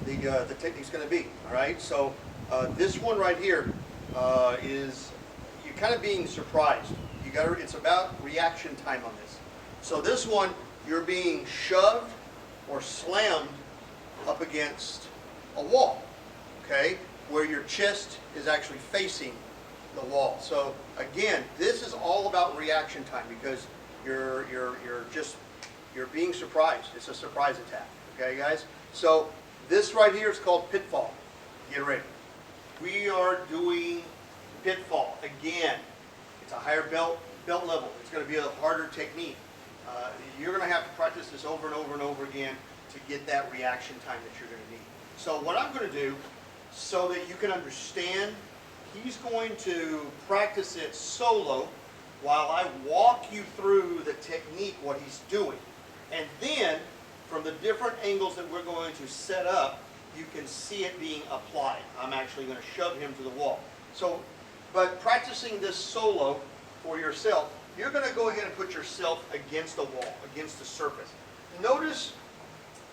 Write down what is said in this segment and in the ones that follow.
the technique's going to be. All right. So this one right here is you're kind of being surprised. You got to. It's about reaction time on this. So this one, you're being shoved or slammed up against a wall. Okay, where your chest is actually facing the wall. So again, this is all about reaction time because you're being surprised. It's a surprise attack. Okay, guys. So this right here is called pitfall. Get ready. We are doing pitfall again. It's a higher belt level. It's going to be a harder technique. You're going to have to practice this over and over and over again to get that reaction time that you're going to need. So what I'm going to do, so that you can understand, he's going to practice it solo while I walk you through the technique, what he's doing. And then, from the different angles that we're going to set up, you can see it being applied. I'm actually going to shove him to the wall. So, but practicing this solo for yourself, you're going to go ahead and put yourself against the wall, against the surface. Notice,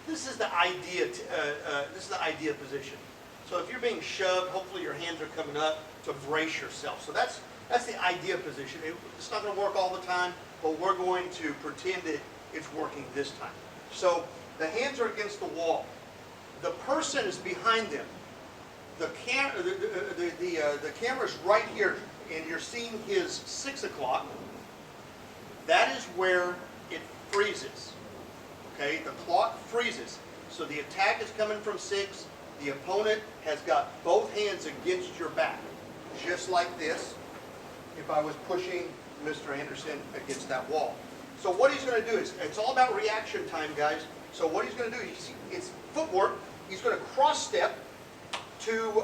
this is the idea. This is the idea position. So if you're being shoved, hopefully your hands are coming up to brace yourself. So that's the idea position. It's not going to work all the time, but we're going to pretend that it's working this time. So the hands are against the wall. The person is behind them. The camera's right here, and you're seeing his 6 o'clock. That is where it freezes. Okay, the clock freezes. So the attack is coming from 6. The opponent has got both hands against your back, just like this, if I was pushing Mr. Anderson against that wall. So what he's going to do is, it's all about reaction time, guys. So what he's going to do, it's footwork. He's going to cross step to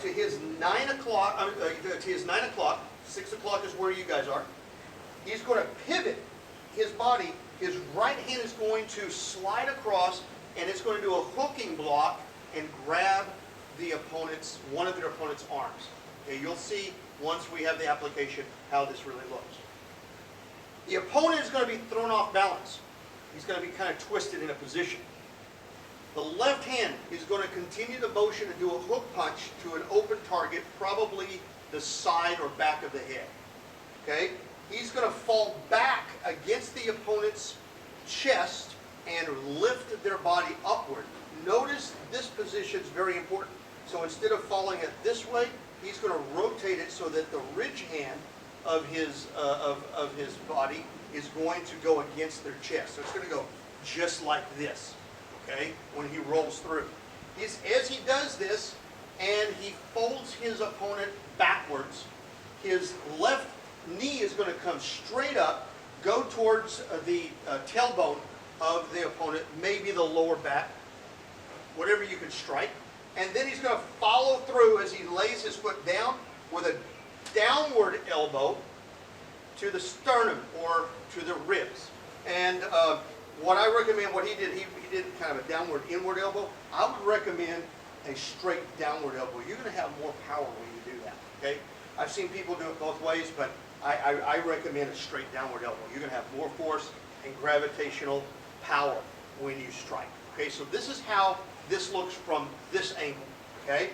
his 9 o'clock, to his 9 o'clock. 6 o'clock is where you guys are. He's going to pivot his body. His right hand is going to slide across, and it's going to do a hooking block and grab the opponent's, one of their opponent's arms. Okay, you'll see once we have the application how this really looks. The opponent is going to be thrown off balance. He's going to be kind of twisted in a position. The left hand is going to continue the motion to do a hook punch to an open target, probably the side or back of the head. Okay? He's going to fall back against the opponent's chest and lift their body upward. Notice this position is very important. So instead of falling it this way, he's going to rotate it so that the ridge hand of his body is going to go against their chest. So it's going to go just like this, okay, when he rolls through. As he does this and he folds his opponent backwards, his left knee is going to come straight up, go towards the tailbone of the opponent, maybe the lower back, whatever you can strike. And then he's going to follow through as he lays his foot down with a downward elbow to the sternum or to the ribs. And what I recommend, what he did kind of a downward inward elbow. I would recommend a straight downward elbow. You're going to have more power when you do that. Okay? I've seen people do it both ways, but I recommend a straight downward elbow. You're going to have more force and gravitational power when you strike. Okay, so this is how this looks from this angle, okay,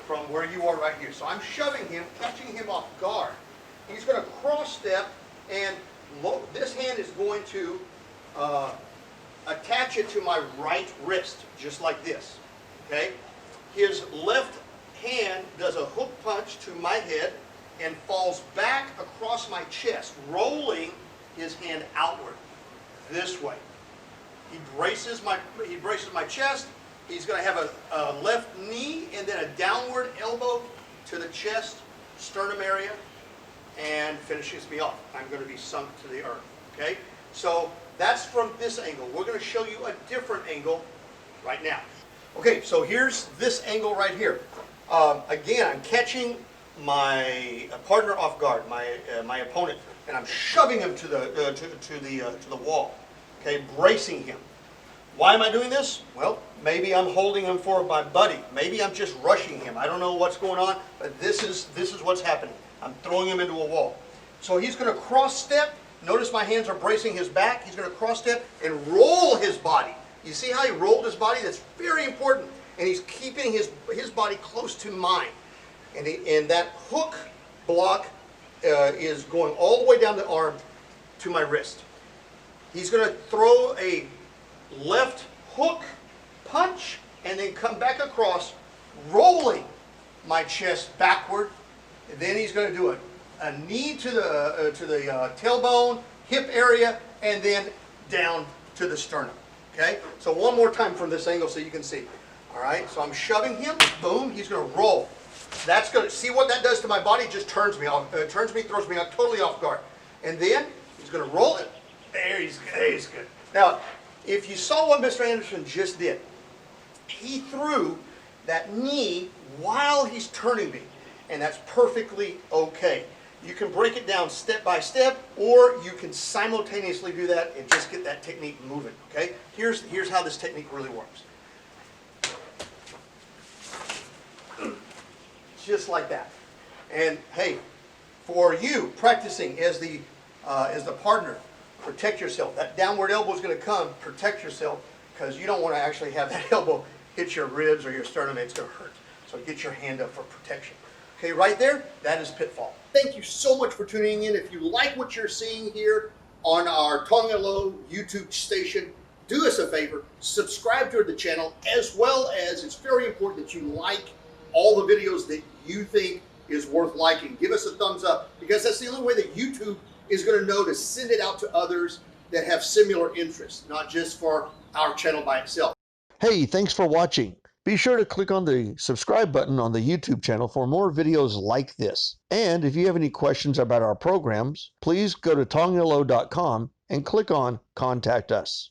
from where you are right here. So I'm shoving him, catching him off guard. He's going to cross step, and this hand is going to attach it to my right wrist, just like this, okay. His left hand does a hook punch to my head and falls back across my chest, rolling his hand outward this way. He braces my chest. He's going to have a left knee and then a downward elbow to the chest, sternum area, and finishes me off. I'm going to be sunk to the earth. Okay? So that's from this angle. We're going to show you a different angle right now. Okay, so here's this angle right here. Again, I'm catching my partner off guard, my opponent, and I'm shoving him to the wall. Okay, bracing him. Why am I doing this? Well, maybe I'm holding him for my buddy. Maybe I'm just rushing him. I don't know what's going on, but this is what's happening. I'm throwing him into a wall. So he's going to cross step. Notice my hands are bracing his back. He's going to cross step and roll his body You see how he rolled his body? That's very important. And he's keeping his body close to mine. And that hook block is going all the way down the arm to my wrist. He's going to throw a left hook punch and then come back across, rolling my chest backward. And then he's going to do a knee to the tailbone, hip area, and then down to the sternum. Okay? So one more time from this angle so you can see. All right? So I'm shoving him. Boom. He's going to roll. That's going to see what that does to my body. Just turns me off. Throws me out totally off guard. And then he's going to roll it. There he's good. Now, if you saw what Mr. Anderson just did, he threw that knee while he's turning me, and that's perfectly okay. You can break it down step by step, or you can simultaneously do that and just get that technique moving. Okay? Here's how this technique really works. Just like that. And hey, for you practicing as the partner, protect yourself. That downward elbow is going to come. Protect yourself, because you don't want to actually have that elbow hit your ribs or your sternum. It's going to hurt. So get your hand up for protection. Okay, right there, that is pitfall. Thank you so much for tuning in. If you like what you're seeing here on our Tong Il Lo YouTube station, do us a favor, subscribe to the channel, as well as it's very important that you like all the videos that you think is worth liking. Give us a thumbs up, because that's the only way that YouTube is going to know to send it out to others that have similar interests, not just for our channel by itself. Hey, thanks for watching. Be sure to click on the subscribe button on the YouTube channel for more videos like this. And if you have any questions about our programs, please go to tongillo.com and click on Contact Us.